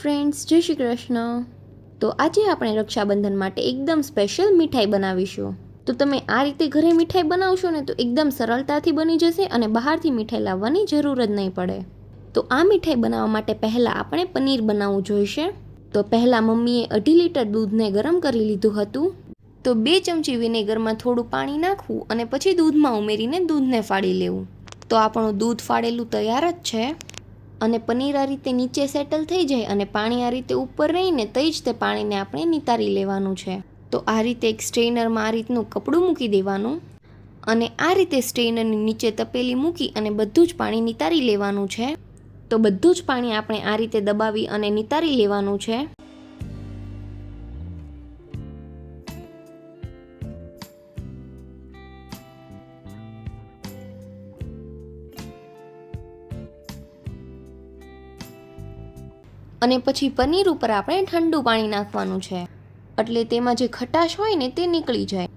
Friends, જય શ્રી કૃષ્ણ. તો આજે આપણે રક્ષાબંધન માટે એકદમ સ્પેશિયલ મીઠાઈ બનાવીશું. તો તમે આ રીતે ઘરે મીઠાઈ બનાવશો ને તો એકદમ સરળતાથી બની જશે અને બહારથી મીઠાઈ લાવવાની જરૂર જ નહીં પડે. તો આ મીઠાઈ બનાવવા માટે પહેલાં આપણે પનીર બનાવવું જોઈશે. તો પહેલાં મમ્મીએ 2.5 લીટર દૂધને ગરમ કરી લીધું હતું. તો 2 ચમચી વિનેગરમાં થોડું પાણી નાખવું અને પછી દૂધમાં ઉમેરીને દૂધને ફાડી લેવું. તો આપણું દૂધ ફાડેલું તૈયાર જ છે. અને પનીર આ રીતે નીચે સેટલ થઈ જાય અને પાણી આ રીતે ઉપર રહીને તઈ જ તે પાણીને આપણે નિતારી લેવાનું છે. તો આ રીતે એક સ્ટ્રેનરમાં આ રીતનું કપડું મૂકી દેવાનું અને આ રીતે સ્ટ્રેનરની નીચે તપેલી મૂકી અને બધું જ પાણી નિતારી લેવાનું છે. તો બધું જ પાણી આપણે આ રીતે દબાવી અને નિતારી લેવાનું છે. અને પછી પનીર ઉપર આપણે ઠંડુ પાણી નાખવાનું છે એટલે તેમાં જે ખટાશ હોય ને તે નીકળી જાય.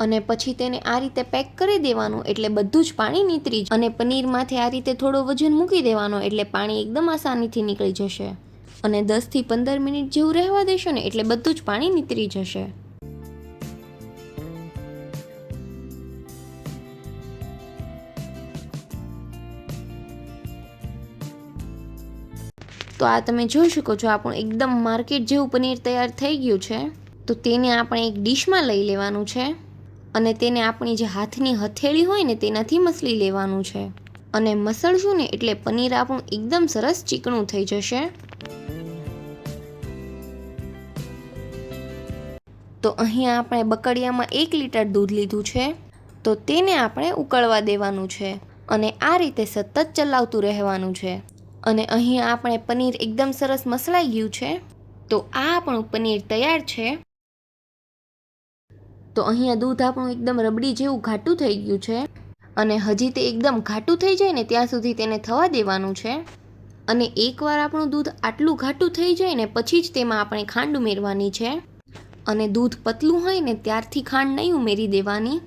અને પછી તેને આ રીતે પેક કરી દેવાનું એટલે બધું જ પાણી નીતરી જાય. અને પનીરમાંથી આ રીતે થોડો વજન મૂકી દેવાનો એટલે પાણી એકદમ આસાનીથી નીકળી જશે. અને 10 થી 15 મિનિટ જેવું રહેવા દેશો ને એટલે બધું જ પાણી નીતરી જશે. તો આ તમે જોઈ શકો છો આપણું એકદમ માર્કેટ જેવું પનીર તૈયાર થઈ ગયું છે. તો તેને આપણે એક ડીશમાં લઈ લેવાનું છે અને તેને આપણી જે હાથની હથેળી હોય ને તેનાથી મસળી લેવાનું છે. અને મસળશું ને એટલે પનીર આપણું એકદમ સરસ ચીકણું થઈ જશે. તો અહીંયા આપણે બકડિયામાં 1 લીટર દૂધ લીધું છે. તો તેને આપણે ઉકળવા દેવાનું છે અને આ રીતે સતત ચલાવતું રહેવાનું છે. અને અહીંયા આપણે પનીર એકદમ સરસ મસળાઈ ગયું છે. તો આ આપણું પનીર તૈયાર છે. તો અહીંયા દૂધ આપણું એકદમ રબડી જેવું ઘાટું થઈ ગયું છે અને હજી તે એકદમ ઘાટું થઈ જાય ને ત્યાં સુધી તેને થવા દેવાનું છે. અને એકવાર આપણું દૂધ આટલું ઘાટું થઈ જાય ને પછી જ તેમાં આપણે ખાંડ ઉમેરવાની છે. અને દૂધ પતલું હોય ને ત્યારથી ખાંડ નહીં ઉમેરી દેવાની.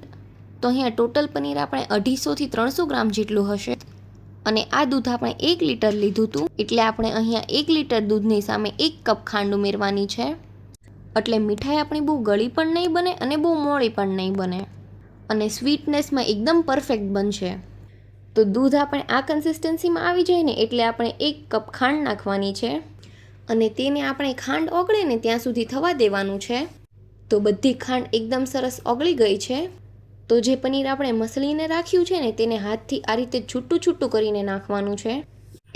તો અહીંયા ટોટલ પનીર આપણે 250 થી 300 ગ્રામ જેટલું હશે. અને આ દૂધ આપણે 1 લીટર લીધું હતું એટલે આપણે અહીંયા 1 લીટર દૂધની સામે 1 કપ ખાંડ ઉમેરવાની છે. એટલે મીઠાઈ આપણી બહુ ગળી પણ નહીં બને અને બહુ મોળી પણ નહીં બને અને સ્વીટનેસમાં એકદમ પરફેક્ટ બનશે. તો દૂધ આપણે આ કન્સિસ્ટન્સીમાં આવી જાય ને એટલે આપણે 1 કપ ખાંડ નાખવાની છે અને તેને આપણે ખાંડ ઓગળે ને ત્યાં સુધી થવા દેવાનું છે. તો બધી ખાંડ એકદમ સરસ ઓગળી ગઈ છે. તો જે પનીર આપણે મસળીને રાખ્યું છે ને તેને હાથથી આ રીતે છૂટું છૂટું કરીને નાખવાનું છે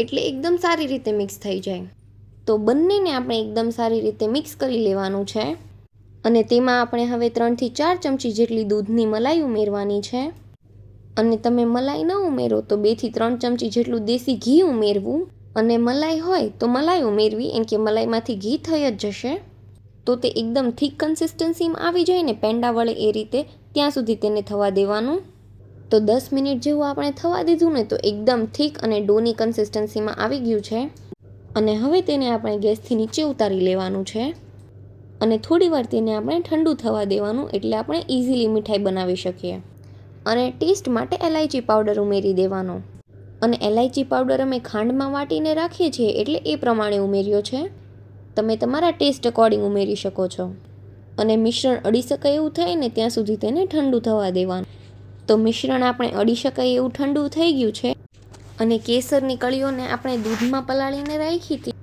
એટલે એકદમ સારી રીતે મિક્સ થઈ જાય. તો બંનેને આપણે એકદમ સારી રીતે મિક્સ કરી લેવાનું છે. અને તેમાં આપણે હવે 3 થી 4 ચમચી જેટલી દૂધની મલાઈ ઉમેરવાની છે. અને તમે મલાઈ ન ઉમેરો તો 2 થી 3 ચમચી જેટલું દેશી ઘી ઉમેરવું. અને મલાઈ હોય તો મલાઈ ઉમેરવી એમ કે મલાઈમાંથી ઘી થઈ જ જશે. તો તે એકદમ થીક કન્સિસ્ટન્સીમાં આવી જાય ને પેંડા વળે એ રીતે ત્યાં સુધી તેને થવા દેવાનું. તો 10 મિનિટ જેવું આપણે થવા દીધું ને તો એકદમ થીક અને ડોની કન્સિસ્ટન્સીમાં આવી ગયું છે. અને હવે તેને આપણે ગેસથી નીચે ઉતારી લેવાનું છે અને થોડી વાર તેને આપણે ઠંડુ થવા દેવાનું એટલે આપણે ઇઝીલી મીઠાઈ બનાવી શકીએ. અને ટેસ્ટ માટે એલાયચી પાવડર ઉમેરી દેવાનો. અને એલાયચી પાવડર અમે ખાંડમાં વાટીને રાખીએ છીએ એટલે એ પ્રમાણે ઉમેર્યો છે. તમે તમારા ટેસ્ટ અકોર્ડિંગ ઉમેરી શકો છો. અને મિશ્રણ અડી શકાય એવું થાય ને ત્યાં સુધી તેને ઠંડુ થવા દેવાનું. તો મિશ્રણ આપણે અડી શકાય એવું ઠંડુ થઈ ગયું છે. અને કેસરની કળીઓને આપણે દૂધમાં પલાળીને રાખી હતી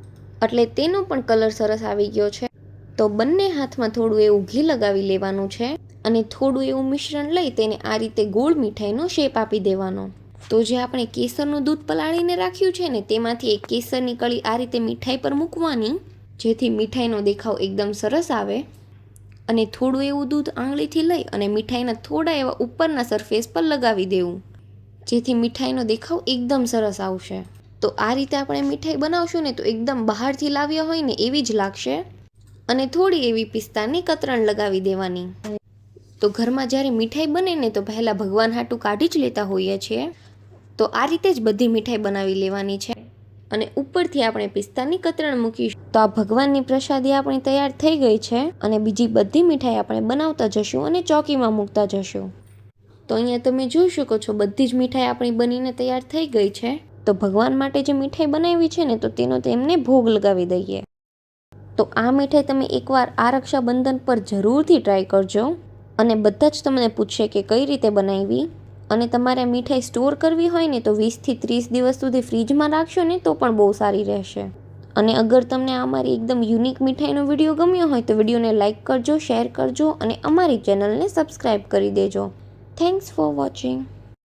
એટલે તેનો પણ કલર સરસ આવી ગયો છે. તો બંને હાથમાં થોડું એવું ઘી લગાવી લેવાનું છે અને થોડું એવું મિશ્રણ લઈ તેને આ રીતે ગોળ મીઠાઈનો શેપ આપી દેવાનો. તો જે આપણે કેસરનું દૂધ પલાળીને રાખ્યું છે ને તેમાંથી એક કેસરની કળી આ રીતે મીઠાઈ પર મૂકવાની જેથી મીઠાઈનો દેખાવ એકદમ સરસ આવે. અને થોડું એવું દૂધ આંગળીથી લઈ અને મીઠાઈના થોડા એવા ઉપરના સરફેસ પર લગાવી દેવું જેથી મીઠાઈનો દેખાવ એકદમ સરસ આવશે. તો આ રીતે આપણે મીઠાઈ બનાવશું ને તો એકદમ બહારથી લાવ્યા હોય ને એવી જ લાગશે. અને થોડી એવી પિસ્તાની કતરણ લગાવી દેવાની. તો ઘરમાં જ્યારે મીઠાઈ બને ને તો પહેલાં ભગવાન હાટું કાઢી જ લેતા હોઈએ છીએ. તો આ રીતે જ બધી મીઠાઈ બનાવી લેવાની છે અને ઉપરથી આપણે પિસ્તાની કતરણ મૂકીશું. તો આ ભગવાનની પ્રસાદી આપણી તૈયાર થઈ ગઈ છે અને બીજી બધી મીઠાઈ આપણે બનાવતા જશું અને ચોકીમાં મૂકતા જશું. તો અહીંયા તમે જોઈ શકો છો બધી જ મીઠાઈ આપણી બનીને તૈયાર થઈ ગઈ છે. તો ભગવાન માટે જે મીઠાઈ બનાવી છે ને તો તેનો તેમને ભોગ લગાવી દઈએ. તો આ મીઠાઈ તમે એકવાર આ રક્ષાબંધન પર જરૂરથી ટ્રાય કરજો અને બધા જ તમને પૂછશે કે કઈ રીતે બનાવી. અને તમારે મીઠાઈ સ્ટોર કરવી હોય ને તો 20થી 30 દિવસ સુધી ફ્રીજમાં રાખશો ને તો પણ બહુ સારી રહેશે. અને અગર તમને અમારી એકદમ યુનિક મીઠાઈનો વિડીયો ગમ્યો હોય તો વિડીયોને લાઇક કરજો, શેર કરજો અને અમારી ચેનલને સબસ્ક્રાઈબ કરી દેજો. Thanks for watching.